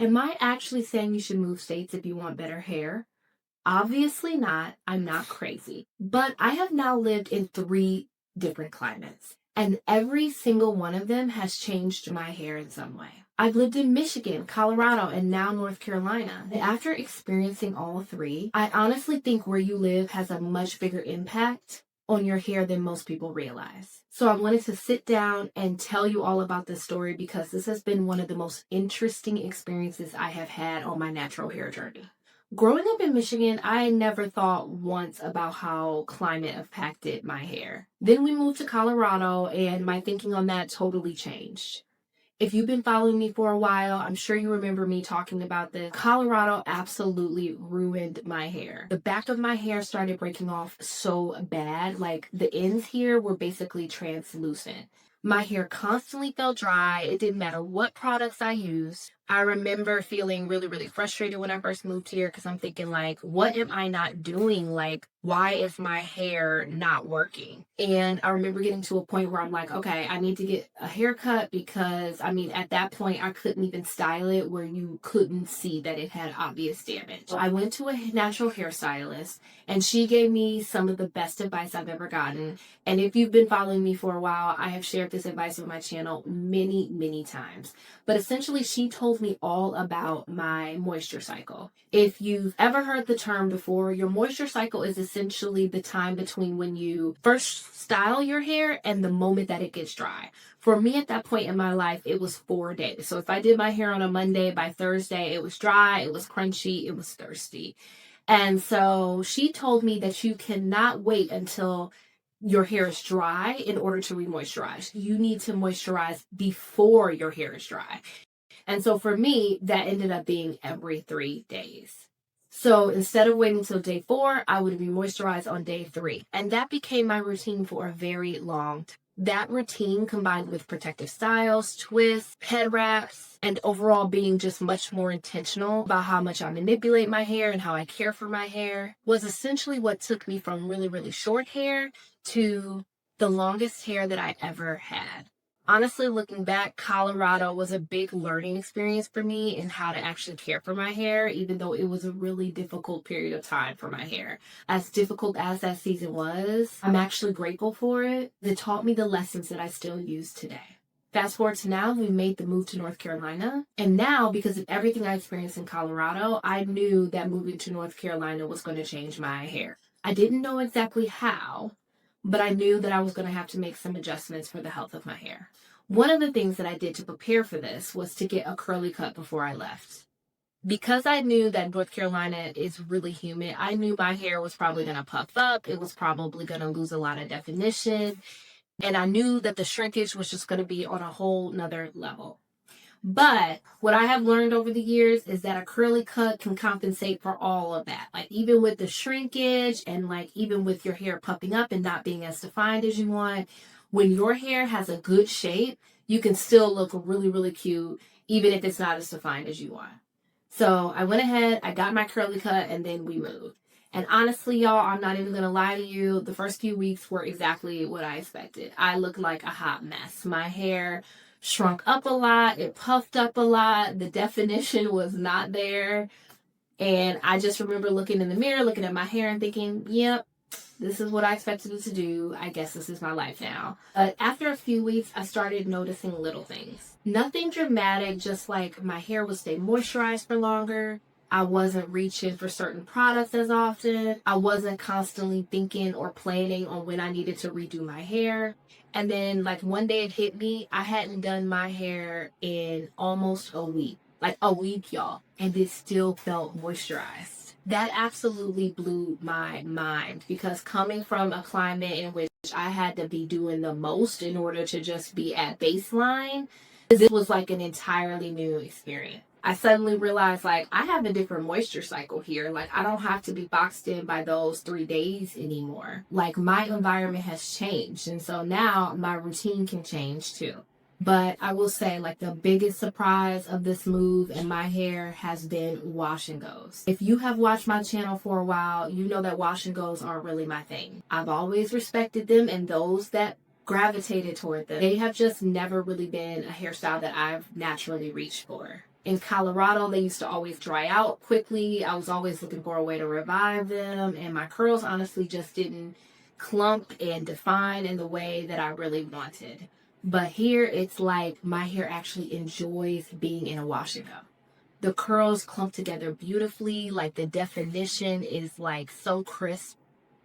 Am I actually saying you should move states if you want better hair? Obviously not. I'm not crazy. But I have now lived in 3 different climates, and every single one of them has changed my hair in some way. I've lived in Michigan, Colorado, and now North Carolina. And after experiencing all 3, I honestly think where you live has a much bigger impact on your hair than most people realize. So I wanted to sit down and tell you all about this story because this has been one of the most interesting experiences I have had on my natural hair journey. Growing up in Michigan, I never thought once about how climate impacted my hair. Then we moved to Colorado, and my thinking on that totally changed. If you've been following me for a while, I'm sure you remember me talking about this. Colorado absolutely ruined my hair. The back of my hair started breaking off so bad, like the ends here were basically translucent. My hair constantly felt dry. It didn't matter what products I used. I remember feeling really, really frustrated when I first moved here because I'm thinking like, what am I not doing? Like, why is my hair not working? And I remember getting to a point where I'm like, okay, I need to get a haircut because, at that point, I couldn't even style it where you couldn't see that it had obvious damage. So I went to a natural hairstylist, and she gave me some of the best advice I've ever gotten. And if you've been following me for a while, I have shared this advice on my channel many, many times. But essentially, she told me all about my moisture cycle. If you've ever heard the term before, your moisture cycle is essentially the time between when you first style your hair and the moment that it gets dry. For me at that point in my life, it was 4 days. So if I did my hair on a Monday, by Thursday, it was dry, it was crunchy, it was thirsty. And so she told me that you cannot wait until your hair is dry in order to re-moisturize. You need to moisturize before your hair is dry. And so for me, that ended up being every 3 days. So instead of waiting until day 4, I would re-moisturize on day 3. And that became my routine for a very long time. That routine, combined with protective styles, twists, head wraps, and overall being just much more intentional about how much I manipulate my hair and how I care for my hair, was essentially what took me from really, really short hair to the longest hair that I ever had. Honestly, looking back, Colorado was a big learning experience for me in how to actually care for my hair, even though it was a really difficult period of time for my hair. As difficult as that season was, I'm actually grateful for it. It taught me the lessons that I still use today. Fast forward to now, we made the move to North Carolina. And now, because of everything I experienced in Colorado, I knew that moving to North Carolina was going to change my hair. I didn't know exactly how, but I knew that I was going to have to make some adjustments for the health of my hair. One of the things that I did to prepare for this was to get a curly cut before I left. Because I knew that North Carolina is really humid, I knew my hair was probably going to puff up. It was probably going to lose a lot of definition. And I knew that the shrinkage was just going to be on a whole nother level. But what I have learned over the years is that a curly cut can compensate for all of that. Like even with the shrinkage and like even with your hair puffing up and not being as defined as you want, when your hair has a good shape, you can still look really, really cute, even if it's not as defined as you want. So I went ahead, I got my curly cut, and then we moved. And honestly, y'all, I'm not even going to lie to you. The first few weeks were exactly what I expected. I looked like a hot mess. My hair shrunk up a lot. It puffed up a lot. The definition was not there. And I just remember looking in the mirror, looking at my hair and thinking, yep, this is what I expected it to do. I guess this is my life now. But after a few weeks, I started noticing little things. Nothing dramatic, just like my hair would stay moisturized for longer. I wasn't reaching for certain products as often. I wasn't constantly thinking or planning on when I needed to redo my hair. And then like one day it hit me, I hadn't done my hair in almost a week. Like a week, y'all. And it still felt moisturized. That absolutely blew my mind because coming from a climate in which I had to be doing the most in order to just be at baseline, this was like an entirely new experience. I suddenly realized like I have a different moisture cycle here. Like I don't have to be boxed in by those 3 days anymore. Like my environment has changed. And so now my routine can change too. But I will say like the biggest surprise of this move in my hair has been wash and goes. If you have watched my channel for a while, you know that wash and goes aren't really my thing. I've always respected them, and those that gravitated toward them, they have just never really been a hairstyle that I've naturally reached for. In Colorado, they used to always dry out quickly. I was always looking for a way to revive them, and my curls honestly just didn't clump and define in the way that I really wanted. But here, it's like my hair actually enjoys being in a wash and go. The curls clump together beautifully, like the definition is like so crisp.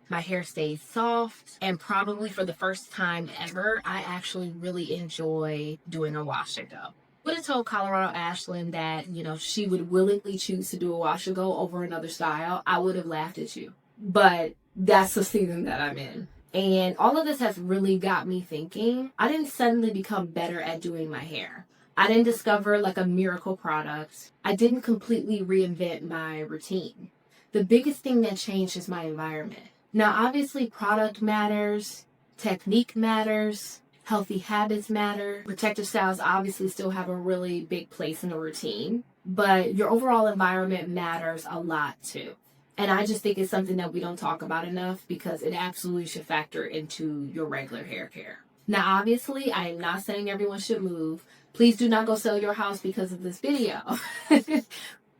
My hair stays soft, and probably for the first time ever, I actually really enjoy doing a wash and go. Would have told Colorado Ashlyn that, she would willingly choose to do a wash and go over another style, I would have laughed at you. But that's the season that I'm in. And all of this has really got me thinking. I didn't suddenly become better at doing my hair. I didn't discover like a miracle product. I didn't completely reinvent my routine. The biggest thing that changed is my environment. Now, obviously, product matters, technique matters, healthy habits matter. Protective styles obviously still have a really big place in the routine, but your overall environment matters a lot too. And I just think it's something that we don't talk about enough because it absolutely should factor into your regular hair care. Now, obviously, I am not saying everyone should move. Please do not go sell your house because of this video.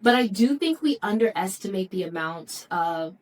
But I do think we underestimate the amount of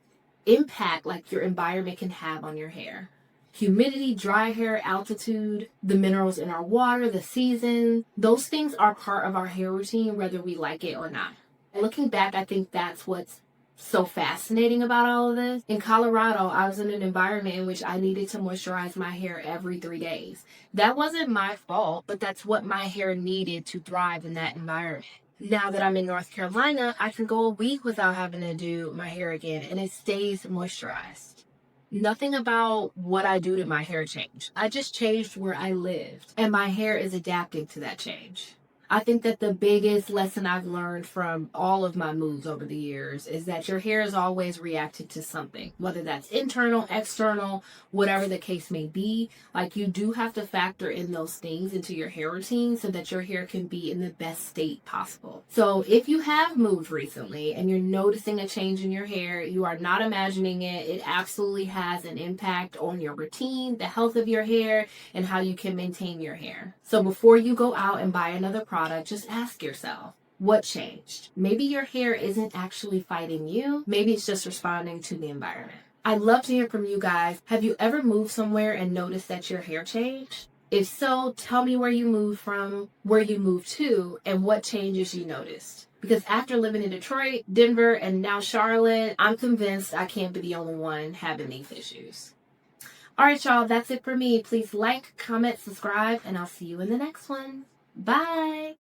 impact like your environment can have on your hair. Humidity, dry hair, altitude, the minerals in our water, the season, those things are part of our hair routine whether we like it or not. And looking back, I think that's what's so fascinating about all of this. In Colorado, I was in an environment in which I needed to moisturize my hair every 3 days. That wasn't my fault, but that's what my hair needed to thrive in that environment. Now that I'm in North Carolina, I can go a week without having to do my hair again, and it stays moisturized. Nothing about what I do to my hair changed. I just changed where I lived, and my hair is adapting to that change. I think that the biggest lesson I've learned from all of my moves over the years is that your hair is always reacting to something, whether that's internal, external, whatever the case may be. Like, you do have to factor in those things into your hair routine so that your hair can be in the best state possible. So if you have moved recently and you're noticing a change in your hair, you are not imagining it. It absolutely has an impact on your routine, the health of your hair, and how you can maintain your hair. So before you go out and buy another product, just ask yourself, what changed? Maybe your hair isn't actually fighting you. Maybe it's just responding to the environment. I'd love to hear from you guys. Have you ever moved somewhere and noticed that your hair changed? If so, tell me where you moved from, where you moved to, and what changes you noticed. Because after living in Detroit, Denver, and now Charlotte, I'm convinced I can't be the only one having these issues. All right, y'all, that's it for me. Please like, comment, subscribe, and I'll see you in the next one. Bye.